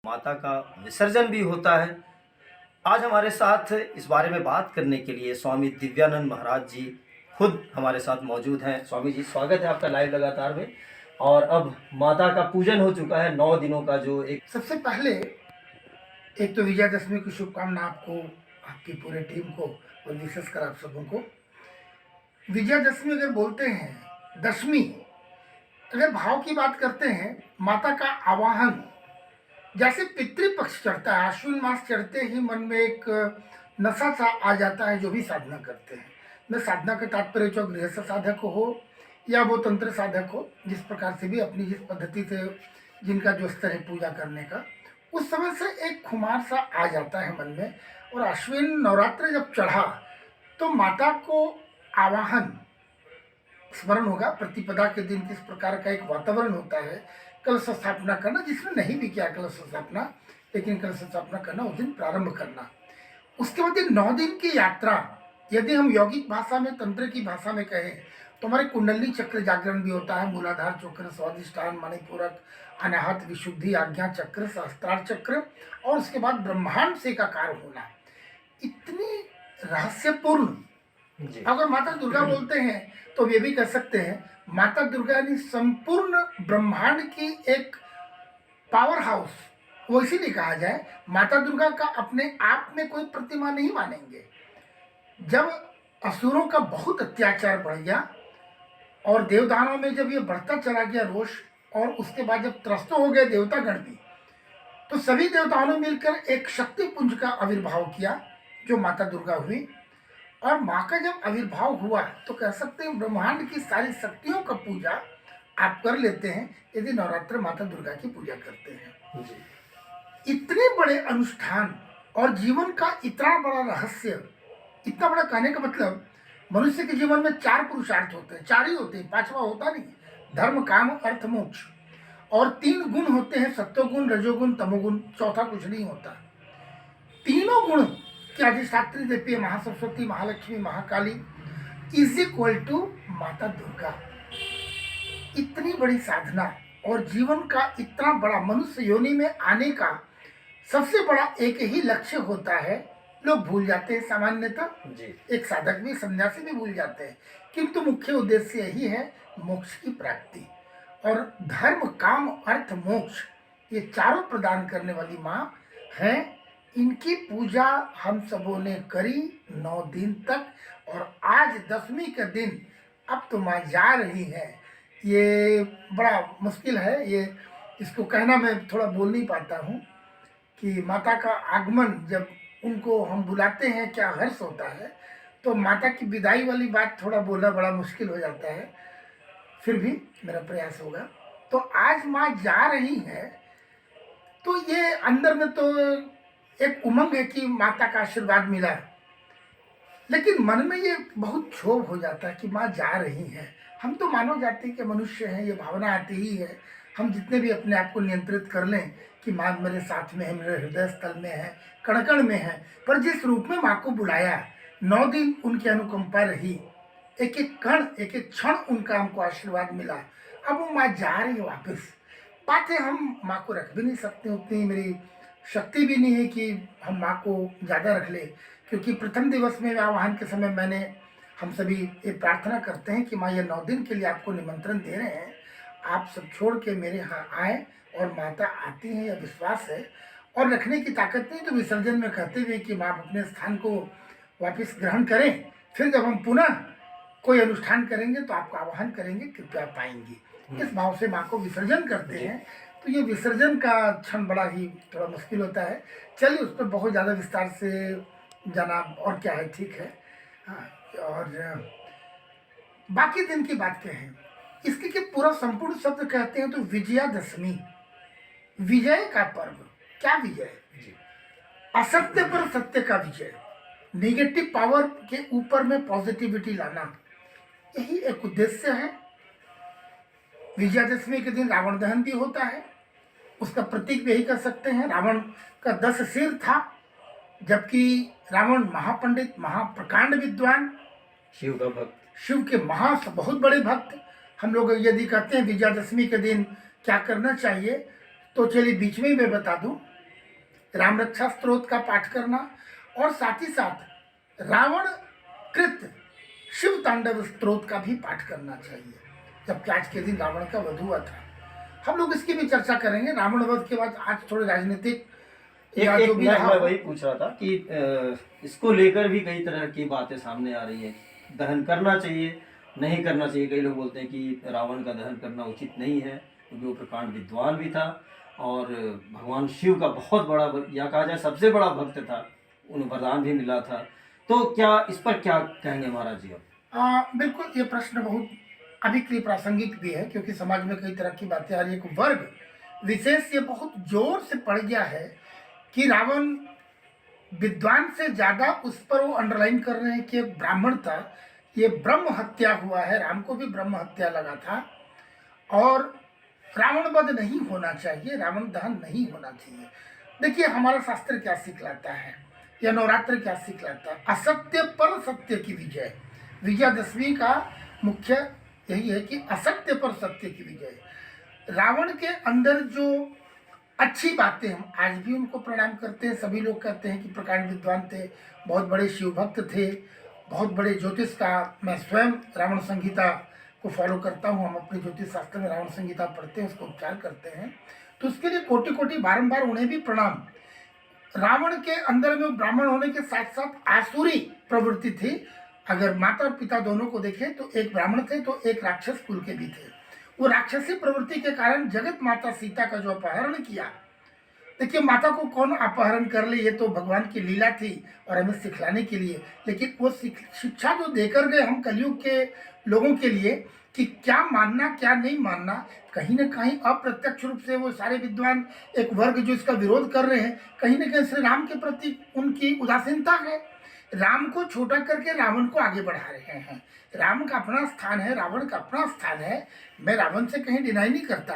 माता का विसर्जन भी होता है। आज हमारे साथ इस बारे में बात करने के लिए स्वामी दिव्यानंद महाराज जी खुद हमारे साथ मौजूद हैं। स्वामी जी, स्वागत है आपका लाइव लगातार में। और अब माता का पूजन हो चुका है, 9 दिनों का जो एक सबसे पहले एक तो विजयादशमी की शुभकामना आपको, आपकी पूरे टीम को और विशेषकर आप सबों को। विजयादशमी अगर बोलते हैं, दशमी अगर भाव की बात करते हैं, माता का आवाहन जैसे पितृपक्ष चढ़ता है, आश्विन मास चढ़ते ही मन में एक नशा सा आ जाता है जो भी साधना करते हैं। मैं साधना का तात्पर्य जो गृहस्थ साधक हो या वो तंत्र साधक हो, जिस प्रकार से भी अपनी जिस पद्धति से जिनका जो स्तर है पूजा करने का, उस समय से एक खुमार सा आ जाता है मन में। और अश्विन नवरात्र जब चढ़ा तो माता को आवाहन स्मरण होगा। प्रतिपदा के दिन किस प्रकार का एक वातावरण होता है, कलश स्थापना करना, जिसने नहीं भी किया कलश स्थापना, लेकिन कलश स्थापना करना उस दिन प्रारंभ करना। उसके बाद 9 दिन की यात्रा, यदि हम यौगिक भाषा में, तंत्र की भाषा में कहें तो हमारे कुंडली चक्र जागरण भी होता है। मूलाधार चक्र, स्वादिष्ठान, मणिपूरक, अनाहत, विशुद्धि, आज्ञा चक्र, सहस्त्रार चक्र, और उसके बाद ब्रह्मांड से एकाकार होना। इतनी रहस्यपूर्ण, अगर माता दुर्गा बोलते हैं तो ये भी कह सकते हैं माता दुर्गा यानी संपूर्ण ब्रह्मांड की एक पावर हाउस। वो इसीलिए कहा जाए, माता दुर्गा का अपने आप में कोई प्रतिमा नहीं मानेंगे। जब असुरों का बहुत अत्याचार बढ़ गया और देवदानों में जब ये बढ़ता चला गया रोष, और उसके बाद जब त्रस्त हो गए देवतागण भी, तो सभी देवताओं ने मिलकर एक शक्ति पुंज का आविर्भाव किया जो माता दुर्गा हुई। और माँ का जब आविर्भाव हुआ तो कह सकते हैं ब्रह्मांड की सारी शक्तियों का पूजा आप कर लेते हैं यदि नवरात्र माता दुर्गा की पूजा करते हैं। इतने बड़े अनुष्ठान और जीवन का इतना बड़ा रहस्य, इतना बड़ा कहने का मतलब, मनुष्य के जीवन में 4 पुरुषार्थ होते हैं, 4 ही होते हैं, 5वां होता नहीं। धर्म, काम, अर्थ, मोक्ष, और 3 गुण होते हैं, सत्वगुण, रजोगुण, तमोगुण, चौथा कुछ नहीं होता। तीनों गुण की अधिष्ठात्री देवी Mahasaraswati, Mahalakshmi, Mahakali is equal to माता दुर्गा। इतनी बड़ी साधना और जीवन का इतना बड़ा, मनुष्य योनि में आने का सबसे बड़ा एक ही लक्ष्य होता है। लोग भूल जाते हैं सामान्यतः, एक साधक भी, सन्यासी भी भूल जाते हैं, किंतु मुख्य उद्देश्य यही है, मोक्ष की प्राप्ति। और धर्म, काम, अर्थ, मोक्ष, ये चारों प्रदान करने वाली माँ हैं। इनकी पूजा हम सबों ने करी 9 दिन तक, और आज दशमी का दिन, अब तो माँ जा रही है। ये बड़ा मुश्किल है, ये इसको कहना मैं थोड़ा बोल नहीं पाता हूँ कि माता का आगमन जब उनको हम बुलाते हैं क्या हर्ष होता है, तो माता की विदाई वाली बात थोड़ा बोलना बड़ा मुश्किल हो जाता है। फिर भी मेरा प्रयास होगा। तो आज माँ जा रही है तो ये अंदर में तो एक उमंग है कि माता का आशीर्वाद मिला, लेकिन मन में ये बहुत क्षोभ हो जाता है कि माँ जा रही है। हम तो मानव जाति के मनुष्य हैं, ये भावना आती ही है। हम जितने भी अपने आप को नियंत्रित कर लें कि माँ मेरे साथ में है, मेरे हृदय स्थल में है, कण कण में है, पर जिस रूप में माँ को बुलाया, 9 दिन उनकी अनुकंपा रही, एक एक कण, एक एक क्षण उनका हमको आशीर्वाद मिला। अब वो माँ जा रही है वापस। बातें हम माँ को रख भी नहीं सकते, उतनी मेरी शक्ति भी नहीं है कि हम माँ को ज़्यादा रख ले, क्योंकि प्रथम दिवस में आवाहन के समय मैंने, हम सभी ये प्रार्थना करते हैं कि माँ ये 9 दिन के लिए आपको निमंत्रण दे रहे हैं, आप सब छोड़ के मेरे यहाँ आए, और माता आती है, यह विश्वास है। और रखने की ताकत नहीं तो विसर्जन में कहते हुए कि माँ अपने स्थान को वापस ग्रहण करें, फिर जब हम पुनः कोई अनुष्ठान करेंगे तो आपका आवाहन करेंगे, कृपया पाएंगी। इस भाव से माँ को विसर्जन करते हैं। तो ये विसर्जन का क्षण बड़ा ही थोड़ा मुश्किल होता है। चलिए उस पर बहुत ज़्यादा विस्तार से जाना और क्या है, ठीक है। हाँ, और बाकी दिन की बात कहें, इसके के पूरा संपूर्ण शब्द कहते हैं तो विजयादशमी, विजय का पर्व। क्या विजय? असत्य पर सत्य का विजय, नेगेटिव पावर के ऊपर में पॉजिटिविटी लाना, यही एक उद्देश्य है। विजयादशमी के दिन रावण दहन भी होता है, उसका प्रतीक भी यही कर सकते हैं। रावण का 10 सिर था, जबकि रावण महापंडित, महाप्रकांड विद्वान, शिव का भक्त, शिव के बहुत बड़े भक्त। हम लोग यदि कहते हैं विजयादशमी के दिन क्या करना चाहिए, तो चलिए बीच में ही मैं बता दूं राम रक्षा स्तोत्र का पाठ करना और साथ ही साथ रावण कृत शिव तांडव स्तोत्र का भी पाठ करना चाहिए, जबकि आज के दिन रावण का वध हुआ था। हम लोग इसकी भी चर्चा करेंगे। रावण वध के बाद आज थोड़े राजनीतिक या जो भी रहा मैं वही पूछ रहा था कि इसको लेकर भी कई तरह की बातें सामने आ रही है। दहन करना चाहिए, नहीं करना चाहिए। कई लोग बोलते हैं कि रावण का दहन करना उचित नहीं है, क्योंकि वो प्रकांड विद्वान भी था और भगवान शिव का बहुत बड़ा या कहा जाए सबसे बड़ा भक्त था, उन्हें वरदान भी मिला था। तो क्या इस पर क्या कहेंगे महाराज जी आप? बिल्कुल, ये प्रश्न बहुत अभी के लिए प्रासंगिक भी है, क्योंकि समाज में कई तरह की बातें आ रही है। एक वर्ग विशेष ये बहुत जोर से पड़ गया है कि रावण विद्वान से ज्यादा उस पर वो अंडरलाइन कर रहे हैं कि एक ब्राह्मण था, ये ब्रह्म हत्या हुआ है, राम को भी ब्रह्म हत्या लगा था और रावण वध नहीं होना चाहिए, रावण दहन नहीं होना चाहिए। देखिए हमारा शास्त्र क्या सिखलाता है, या नवरात्र क्या सिखलाता है, असत्य पर सत्य की विजय। विजयादशमी का मुख्य यही है कि असत्य पर सत्य की विजय। रावण के अंदर जो अच्छी बातें, हम आज भी उनको प्रणाम करते हैं। सभी लोग कहते हैं कि प्रकांड विद्वान थे, बहुत बड़े शिव भक्त थे, बहुत बड़े ज्योतिष का, मैं स्वयं रावण संहिता को फॉलो करता हूँ। हम अपने ज्योतिष शास्त्र में रावण संहिता पढ़ते हैं, उसको उपचार करते हैं, तो उसके लिए कोटि कोटि बारंबार उन्हें भी प्रणाम। रावण के अंदर में ब्राह्मण होने के साथ साथ आसुरी प्रवृत्ति थी। अगर माता और पिता दोनों को देखें तो एक ब्राह्मण थे तो एक राक्षस कुल के भी थे। वो राक्षसी प्रवृत्ति के कारण जगत माता सीता का जो अपहरण किया, देखिए माता को कौन अपहरण कर ले, ये तो भगवान की लीला थी और हमें सिखलाने के लिए। लेकिन वो शिक्षा जो देकर गए हम कलयुग के लोगों के लिए कि क्या मानना क्या नहीं मानना, कहीं ना कहीं अप्रत्यक्ष रूप से वो सारे विद्वान एक वर्ग जो इसका विरोध कर रहे हैं, कहीं ना कहीं श्री राम के प्रति उनकी उदासीनता है। राम को छोटा करके रावण को आगे बढ़ा रहे हैं। राम का अपना स्थान है, रावण का अपना स्थान है, मैं रावण से कहीं डिनाई नहीं करता,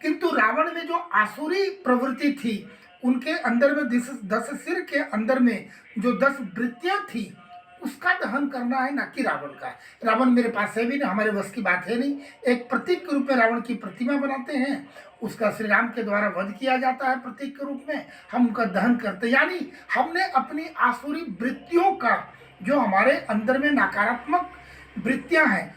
किंतु रावण में जो आसुरी प्रवृत्ति थी, उनके अंदर में 10 सिर के अंदर में जो 10 वृत्तियां थी, उसका दहन करना है, ना कि रावण का। रावण मेरे पास है भी नहीं, हमारे बस की बात है नहीं। एक प्रतीक के रूप में रावण की प्रतिमा बनाते हैं, उसका श्री राम के द्वारा वध किया जाता है प्रतीक के रूप में, हम उनका दहन करते हैं। यानी हमने अपनी आसुरी वृत्तियों का, जो हमारे अंदर में नकारात्मक वृत्तियां हैं,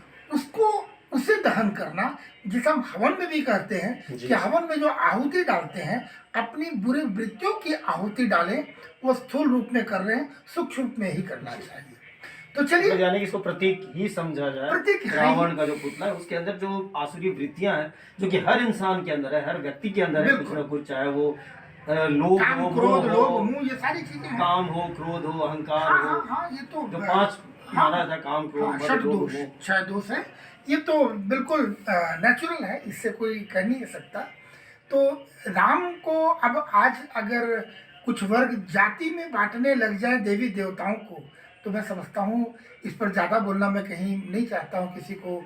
उसे दहन करना, जिसे हम हवन में भी कहते हैं कि हवन में जो आहुति डालते हैं, अपनी बुरी वृत्तियों की आहुति डालें, वो स्थूल रूप में कर रहे हैं, सूक्ष्म रूप में ही करना चाहिए। तो चलिए, यानी कि इसको प्रतीक ही समझा जाए। प्रतीक रावण का जो पुतला है उसके अंदर जो आसुरी वृत्तियां हैं, जो कि हर इंसान के अंदर है, हर व्यक्ति के अंदर है, कुछ ना कुछ, चाहे वो लोभ हो, क्रोध, लोभ, मोह, ये सारी चीजें हैं। काम हो, क्रोध हो, अहंकार हो, हाँ, ये तो जो 5 माना था, काम, क्रोध, षड दोष, 6 दोष है, ये तो बिल्कुल नेचुरल है, इससे कोई कह नहीं सकता। तो राम को अब आज अगर कुछ वर्ग जाति में बांटने लग जाए देवी देवताओं को, तो मैं समझता हूँ इस पर ज़्यादा बोलना मैं कहीं नहीं चाहता हूँ, किसी को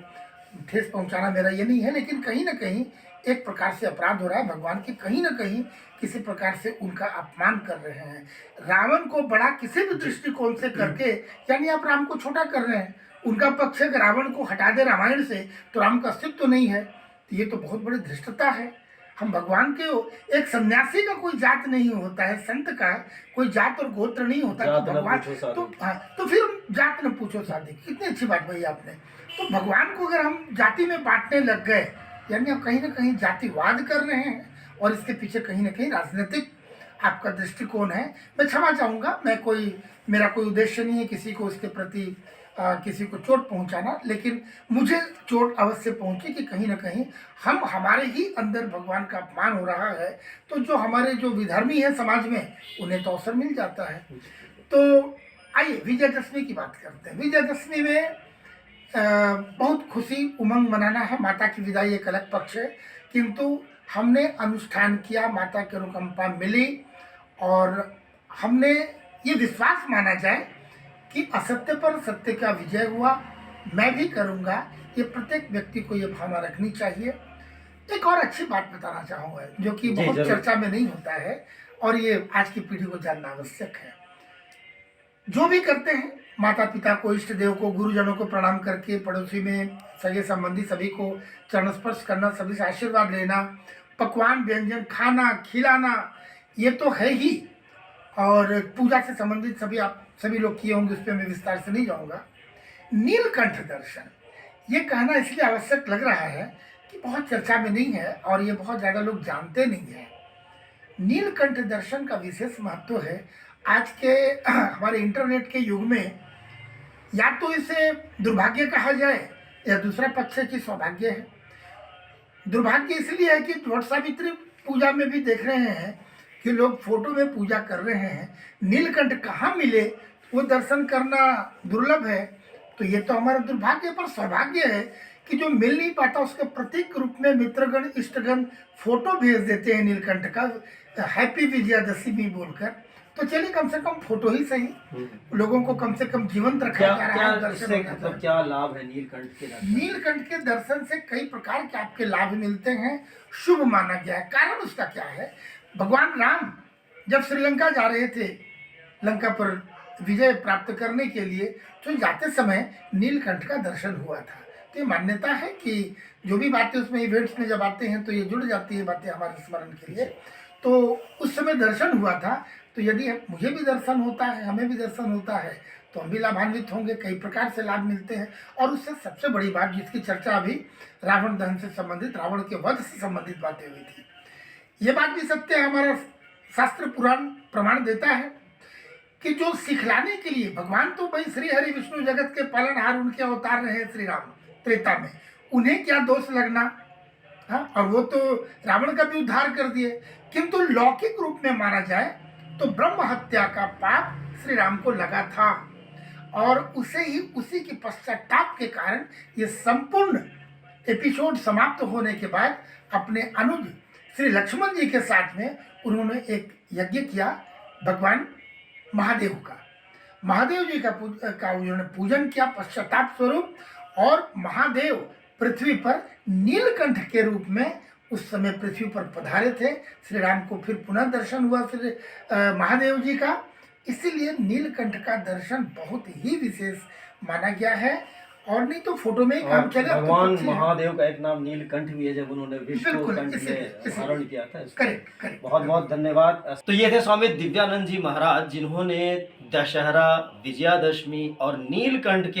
ठेस पहुँचाना मेरा ये नहीं है, लेकिन कहीं ना कहीं एक प्रकार से अपराध हो रहा है भगवान के, कहीं ना कहीं किसी प्रकार से उनका अपमान कर रहे हैं। रावण को बड़ा किसी भी दृष्टिकोण से करके, यानी आप राम को छोटा कर रहे हैं। उनका पक्ष है कि रावण को हटा दे रामायण से तो राम का अस्तित्व तो नहीं है, तो ये तो बहुत बड़ी धृष्टता है। हम भगवान के हो, एक सन्यासी का कोई जात नहीं होता है, संत का कोई जात और गोत्र नहीं होता, तो भगवान तो फिर जात न पूछो शादी, कितनी अच्छी बात कही आपने। तो भगवान को अगर हम जाति में बांटने लग गए, यानी आप कहीं ना कहीं जातिवाद कर रहे हैं, और इसके पीछे कहीं ना कहीं राजनीतिक आपका दृष्टिकोण है। मैं क्षमा चाहूँगा, मेरा कोई उद्देश्य नहीं है किसी को उसके प्रति किसी को चोट पहुंचाना, लेकिन मुझे चोट अवश्य पहुंची कि कहीं ना कहीं हमारे ही अंदर भगवान का अपमान हो रहा है। तो जो हमारे जो विधर्मी है समाज में, उन्हें तो अवसर मिल जाता है। तो आइए विजयादशमी की बात करते हैं। विजयादशमी में बहुत खुशी उमंग मनाना है, माता की विदाई एक अलग पक्ष है, किंतु हमने अनुष्ठान किया, माता की अनुकंपा मिली, और हमने ये विश्वास माना जाए कि असत्य पर सत्य का विजय हुआ, मैं भी करूँगा, ये प्रत्येक व्यक्ति को ये भावना रखनी चाहिए। एक और अच्छी बात बताना चाहूँगा, जो कि बहुत चर्चा में नहीं होता है, और ये आज की पीढ़ी को जानना आवश्यक है। जो भी करते हैं, माता पिता को, इष्ट देव को, गुरुजनों को प्रणाम करके, पड़ोसी में सगे संबंधी सभी को चरण स्पर्श करना, सभी से आशीर्वाद लेना, पकवान व्यंजन खाना खिलाना, ये तो है ही। और पूजा से संबंधित सभी लोग किए होंगे, उस पर मैं विस्तार से नहीं जाऊंगा। नीलकंठ दर्शन, ये कहना इसलिए आवश्यक लग रहा है कि बहुत चर्चा में नहीं है और ये बहुत ज़्यादा लोग जानते नहीं हैं। नीलकंठ दर्शन का विशेष महत्व है। आज के हमारे इंटरनेट के युग में या तो इसे दुर्भाग्य कहा जाए या दूसरा पक्ष है कि सौभाग्य है। दुर्भाग्य इसलिए है कि वट सावित्री पूजा में भी देख रहे हैं कि लोग फोटो में पूजा कर रहे हैं, नीलकंठ कहाँ मिले वो दर्शन करना दुर्लभ है। तो ये तो हमारा दुर्भाग्य, पर सौभाग्य है कि जो मिल नहीं पाता उसके प्रतीक रूप में मित्रगण इष्टगण फोटो भेज देते हैं नीलकंठ का, हैप्पी विजयादशमी बोलकर। तो चलिए कम से कम फोटो ही सही, लोगों को कम से कम जीवंत रखा जा रहा है। दर्शन मतलब क्या लाभ है नीलकंठ के दर्शन? नीलकंठ के दर्शन से कई प्रकार के आपके लाभ मिलते हैं, शुभ माना गया है। कारण उसका क्या है? भगवान राम जब श्रीलंका जा रहे थे लंका पर विजय प्राप्त करने के लिए, तो जाते समय नीलकंठ का दर्शन हुआ था। तो ये मान्यता है कि जो भी बातें उसमें इवेंट्स में जब आते हैं तो ये जुड़ जाती है बातें हमारे स्मरण के लिए। तो उस समय दर्शन हुआ था, तो यदि मुझे भी दर्शन होता है, हमें भी दर्शन होता है, तो हम भी लाभान्वित होंगे। कई प्रकार से लाभ मिलते हैं। और उससे सबसे बड़ी बात जिसकी चर्चा अभी रावण दहन से संबंधित, रावण के वध से संबंधित बातें हुई थी, ये बात भी सत्य है। हमारा शास्त्र पुराण प्रमाण देता है कि जो सिखलाने के लिए भगवान, तो भाई श्री हरि विष्णु जगत के पालनहार, उनके अवतार रहे श्री राम त्रेता में, उन्हें क्या दोष लगना। हाँ, और वो तो रावण का भी उद्धार कर दिए। किंतु लौकिक रूप में माना जाए तो ब्रह्म हत्या का पाप श्री राम को लगा था, और उसी के पश्चाताप के कारण ये संपूर्ण एपिसोड समाप्त होने के बाद अपने अनुज श्री लक्ष्मण जी के साथ में उन्होंने एक यज्ञ किया भगवान महादेव का। महादेव जी का उन्होंने पूजन किया पश्चाताप स्वरूप, और महादेव पृथ्वी पर नीलकंठ के रूप में उस समय पृथ्वी पर पधारे थे। श्री राम को फिर पुनः दर्शन हुआ श्री महादेव जी का। इसीलिए नीलकंठ का दर्शन बहुत ही विशेष माना गया है। और नहीं तो फोटो में ही काम चलेगा। भगवान महादेव का एक नाम नीलकंठ भी है, जब उन्होंने विष्णु कंठ में धारण किया था। करेक्ट। बहुत बहुत धन्यवाद। तो ये थे स्वामी दिव्यानंद जी महाराज, जिन्होंने दशहरा, विजयादशमी और नीलकंठ के